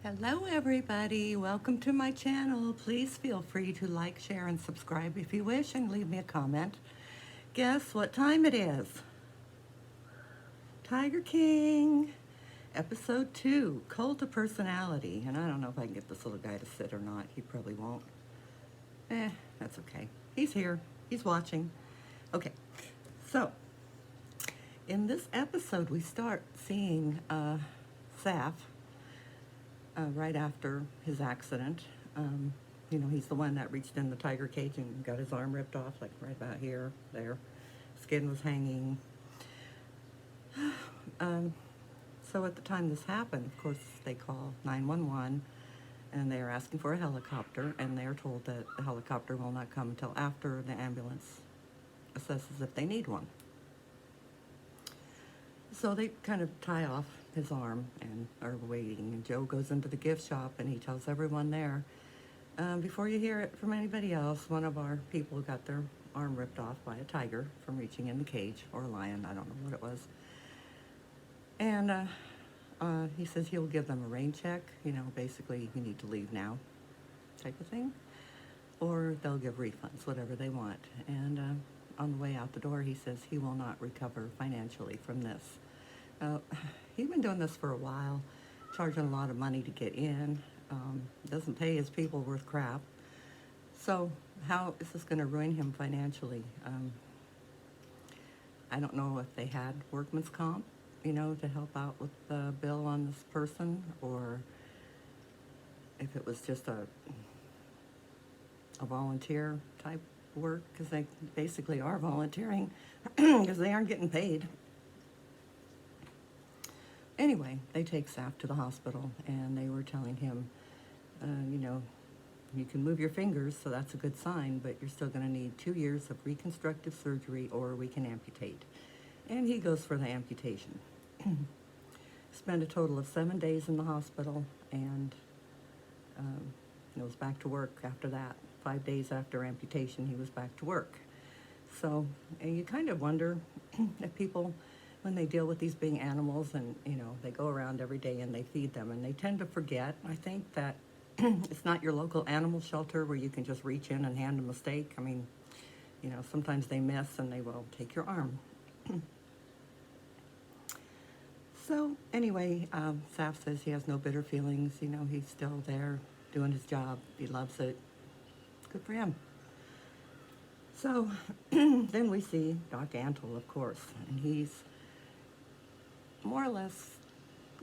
Hello everybody, welcome to my channel. Please feel free to like, share, and subscribe if you wish, and leave me a comment. Guess what time it is? Tiger King, episode 2, Cult of Personality. And I don't know if I can get this little guy to sit or not. He probably won't. That's okay. He's here. He's watching. Okay, so in this episode we start seeing Saf right after his accident. He's the one that reached in the tiger cage and got his arm ripped off, like right about here, there. Skin was hanging. So at the time this happened, of course, they call 911, and they are asking for a helicopter, and they are told that the helicopter will not come until after the ambulance assesses if they need one. So they kind of tie off his arm and are waiting, and Joe goes into the gift shop and he tells everyone there, before you hear it from anybody else, one of our people got their arm ripped off by a tiger from reaching in the cage, or a lion, I don't know what it was. And he says he'll give them a rain check, basically you need to leave now type of thing, or they'll give refunds, whatever they want. And on the way out the door he says he will not recover financially from this. He's been doing this for a while, charging a lot of money to get in. Doesn't pay his people worth crap. So how is this going to ruin him financially? I don't know if they had workman's comp, to help out with the bill on this person, or if it was just a volunteer type work, because they basically are volunteering because they aren't getting paid. Anyway, they take Saf to the hospital, and they were telling him, you can move your fingers, so that's a good sign, but you're still going to need 2 years of reconstructive surgery, or we can amputate. And he goes for the amputation. Spent a total of 7 days in the hospital, and was back to work after that. 5 days after amputation, he was back to work. So you kind of wonder if people, when they deal with these big animals, and they go around every day and they feed them, and they tend to forget, I think, that it's not your local animal shelter where you can just reach in and hand them a steak. I mean, sometimes they miss and they will take your arm. So anyway, Saf says he has no bitter feelings. He's still there doing his job. He loves it. Good for him. So then we see Doc Antle, of course, and he's more or less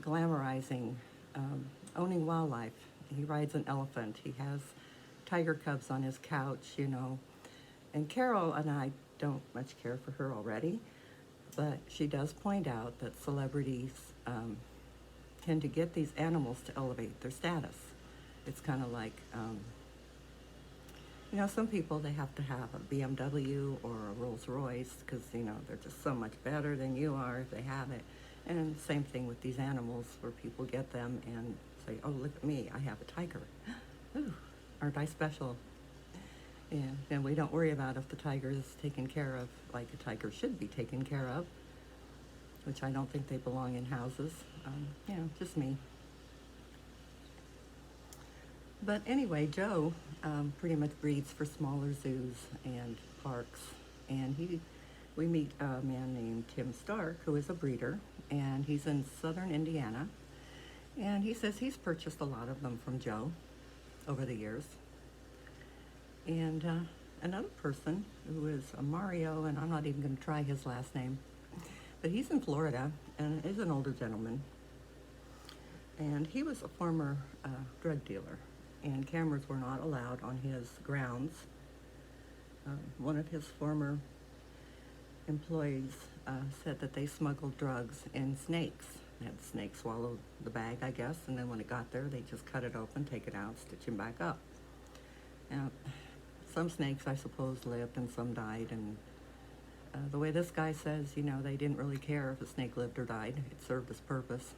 glamorizing owning wildlife. He rides an elephant. He has tiger cubs on his couch, And Carol and I don't much care for her already, but she does point out that celebrities tend to get these animals to elevate their status. It's kind of like, some people, they have to have a BMW or a Rolls Royce because, they're just so much better than you are if they have it. And same thing with these animals, where people get them and say, oh, look at me, I have a tiger. Ooh, aren't I special? And we don't worry about if the tiger is taken care of like a tiger should be taken care of, which I don't think they belong in houses. Just me. But anyway, Joe pretty much breeds for smaller zoos and parks. And we meet a man named Tim Stark, who is a breeder, and he's in southern Indiana. And he says he's purchased a lot of them from Joe over the years. And another person who is a Mario, and I'm not even going to try his last name, but he's in Florida and is an older gentleman. And he was a former drug dealer, and cameras were not allowed on his grounds. One of his former employees said that they smuggled drugs in snakes. They had the snake swallow the bag, I guess, and then when it got there, they just cut it open, take it out, stitch him back up. Now, some snakes, I suppose, lived and some died, and the way this guy says, they didn't really care if a snake lived or died. It served its purpose.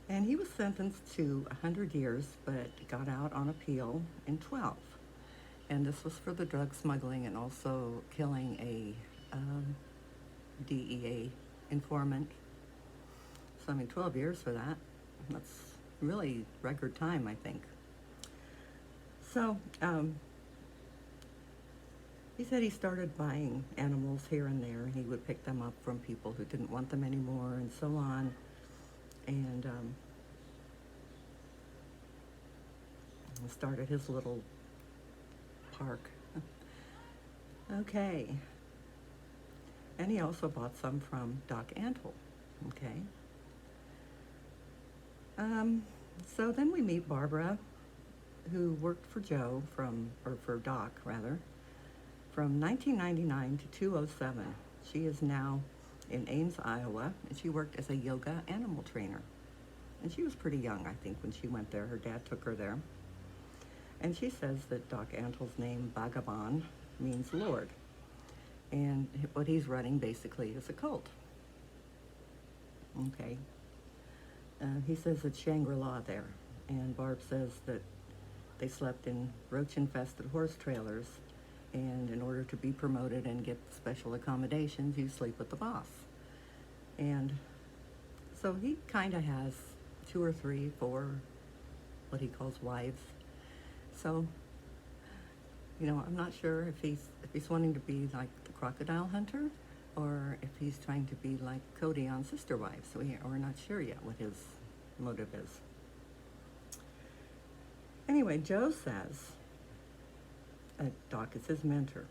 And he was sentenced to 100 years, but got out on appeal in 12. And this was for the drug smuggling and also killing a DEA informant. So, 12 years for that. That's really record time, I think. So, he said he started buying animals here and there. He would pick them up from people who didn't want them anymore and so on. And started his little park. Okay. And he also bought some from Doc Antle. Okay. So then we meet Barbara, who worked for Joe or for Doc rather, from 1999 to 2007. She is now in Ames, Iowa, and she worked as a yoga animal trainer. And she was pretty young, I think, when she went there. Her dad took her there. And she says that Doc Antle's name, Bhagavan, means Lord. And what he's running basically is a cult. Okay. He says it's Shangri-La there. And Barb says that they slept in roach-infested horse trailers. And in order to be promoted and get special accommodations, you sleep with the boss. And so he kind of has 2 or 3, 4, what he calls wives. So, I'm not sure if he's wanting to be like the crocodile hunter, or if he's trying to be like Cody on Sister Wives. So we're not sure yet what his motive is. Anyway, Joe says Doc is his mentor.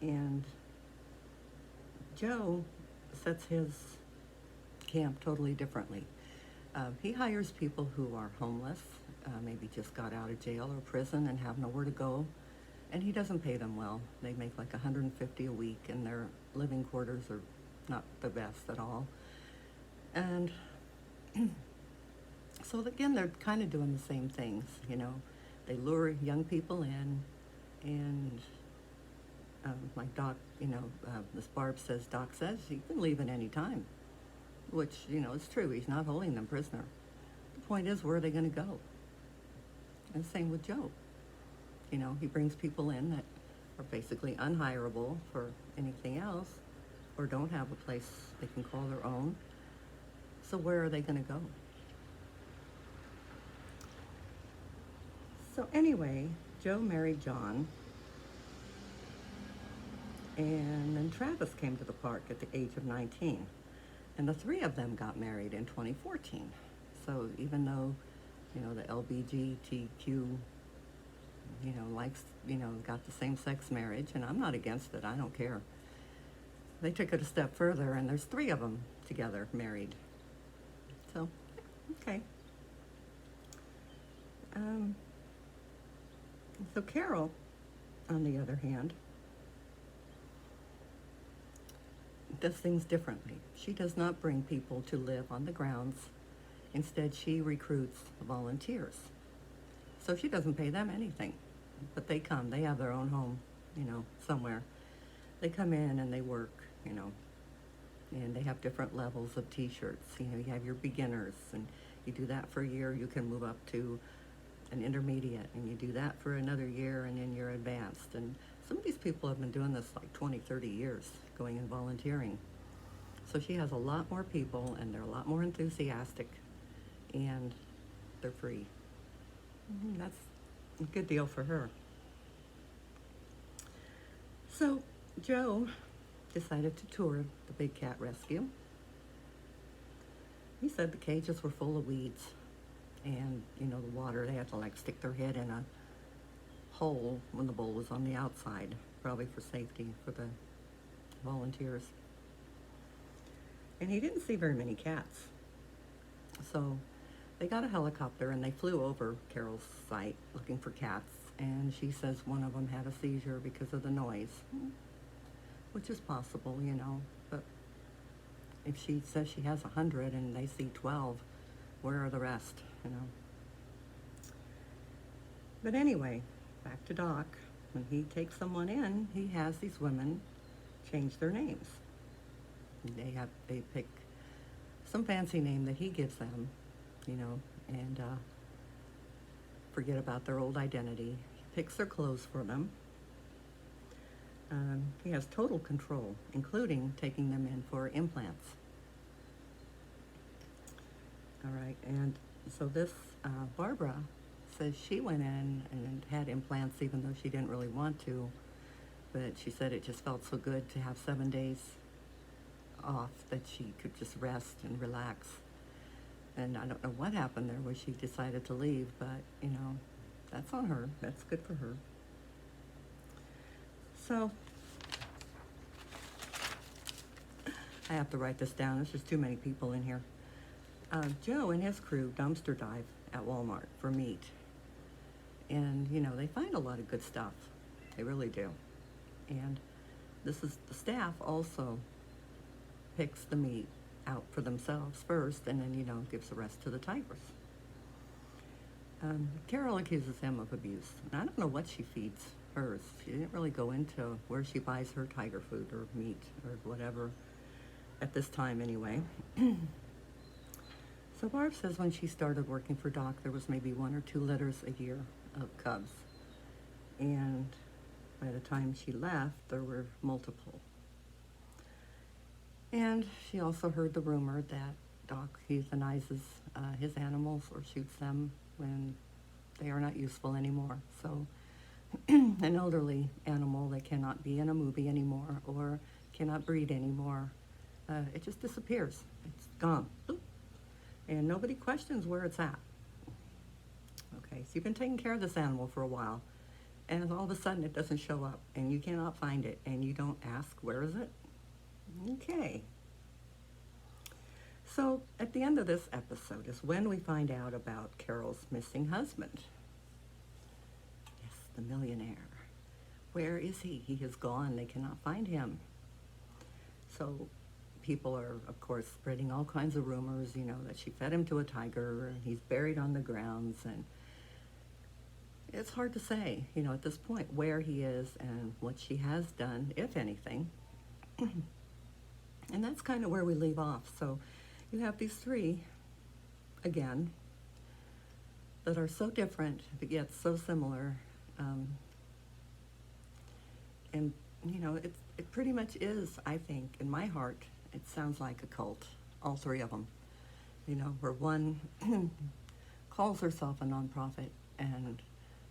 And Joe sets his camp totally differently. He hires people who are homeless, maybe just got out of jail or prison and have nowhere to go, and he doesn't pay them well. They make like $150 a week, and their living quarters are not the best at all. And so again, they're kind of doing the same things, They lure young people in, and like Doc, this Barb says, Doc says, you can leave at any time. Which, is true. He's not holding them prisoner. The point is, where are they going to go? And same with Joe. He brings people in that are basically unhireable for anything else, or don't have a place they can call their own. So where are they going to go? So anyway, Joe married John, and then Travis came to the park at the age of 19. And the 3 of them got married in 2014. So even though, the LGBTQ, likes, got the same-sex marriage, and I'm not against it, I don't care. They took it a step further, and there's 3 of them together, married. So, okay. So Carol, on the other hand, does things differently. She does not bring people to live on the grounds. Instead, she recruits volunteers. So she doesn't pay them anything, but they come. They have their own home, somewhere. They come in and they work, and they have different levels of T-shirts. You have your beginners, and you do that for a year. You can move up to an intermediate, and you do that for another year, and then you're advanced. And some of these people have been doing this like 20, 30 years, going and volunteering. So she has a lot more people, and they're a lot more enthusiastic, and they're free. That's a good deal for her. So Joe decided to tour the big cat rescue. He said the cages were full of weeds, and the water, they had to like stick their head in a hole when the bowl was on the outside, probably for safety for the volunteers. And he didn't see very many cats. So they got a helicopter and they flew over Carol's site looking for cats, and she says one of them had a seizure because of the noise, which is possible, but if she says she has 100 and they see 12, where are the rest, But anyway, back to Doc. When he takes someone in, he has these women change their names. They pick some fancy name that he gives them, and forget about their old identity. He picks their clothes for them. He has total control, including taking them in for implants. All right, and so this Barbara says she went in and had implants even though she didn't really want to, but she said it just felt so good to have 7 days off that she could just rest and relax. And I don't know what happened there where she decided to leave, but that's on her. That's good for her. So I have to write this down. There's just too many people in here. Joe and his crew dumpster dive at Walmart for meat. And, they find a lot of good stuff. They really do. And the staff also picks the meat out for themselves first and then, gives the rest to the tigers. Carol accuses him of abuse. And I don't know what she feeds hers. She didn't really go into where she buys her tiger food or meat or whatever at this time anyway. So Barb says when she started working for Doc, there was maybe 1 or 2 litters a year of cubs. And by the time she left, there were multiple. And she also heard the rumor that Doc euthanizes his animals or shoots them when they are not useful anymore. So an elderly animal that cannot be in a movie anymore or cannot breed anymore, it just disappears. It's gone. Boop. And nobody questions where it's at. Okay, so you've been taking care of this animal for a while, and all of a sudden it doesn't show up, and you cannot find it, and you don't ask, where is it? Okay. So at the end of this episode is when we find out about Carol's missing husband. Yes, the millionaire. Where is he? He is gone. They cannot find him. So people are, of course, spreading all kinds of rumors, that she fed him to a tiger and he's buried on the grounds. And it's hard to say, at this point, where he is and what she has done, if anything. And that's kind of where we leave off. So you have these 3, again, that are so different, but yet so similar. And, it pretty much is, I think, in my heart, it sounds like a cult, all 3 of them. Where one calls herself a nonprofit and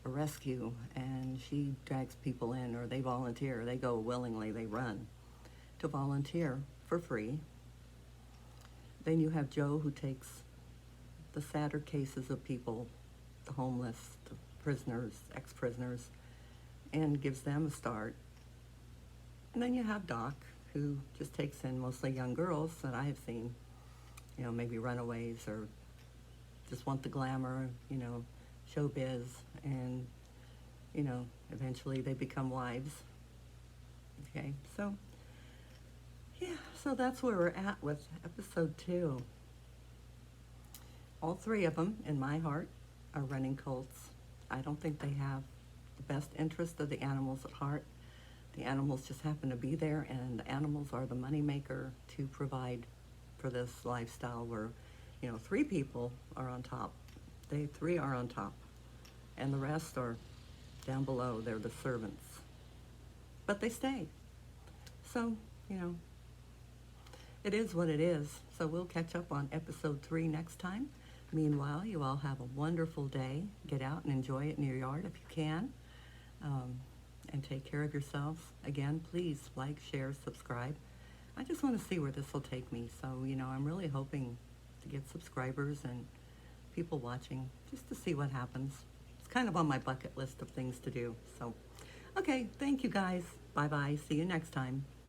a rescue, and she drags people in, or they volunteer. They go willingly, they run to volunteer for free. Then you have Joe, who takes the sadder cases of people, the homeless, the prisoners, ex-prisoners, and gives them a start. And then you have Doc, who just takes in mostly young girls that I have seen, maybe runaways or just want the glamour, showbiz, and, eventually they become wives. Okay, so, yeah, so that's where we're at with episode 2. All 3 of them, in my heart, are running cults. I don't think they have the best interest of the animals at heart. The animals just happen to be there, and the animals are the moneymaker to provide for this lifestyle where, 3 people are on top. They 3 are on top, and the rest are down below. They're the servants. But they stay. So, it is what it is. So we'll catch up on episode 3 next time. Meanwhile, you all have a wonderful day. Get out and enjoy it in your yard if you can. And take care of yourselves. Again, please like, share, subscribe. I just want to see where this will take me. So, I'm really hoping to get subscribers and people watching just to see what happens. It's kind of on my bucket list of things to do. So, okay, thank you guys. Bye-bye. See you next time.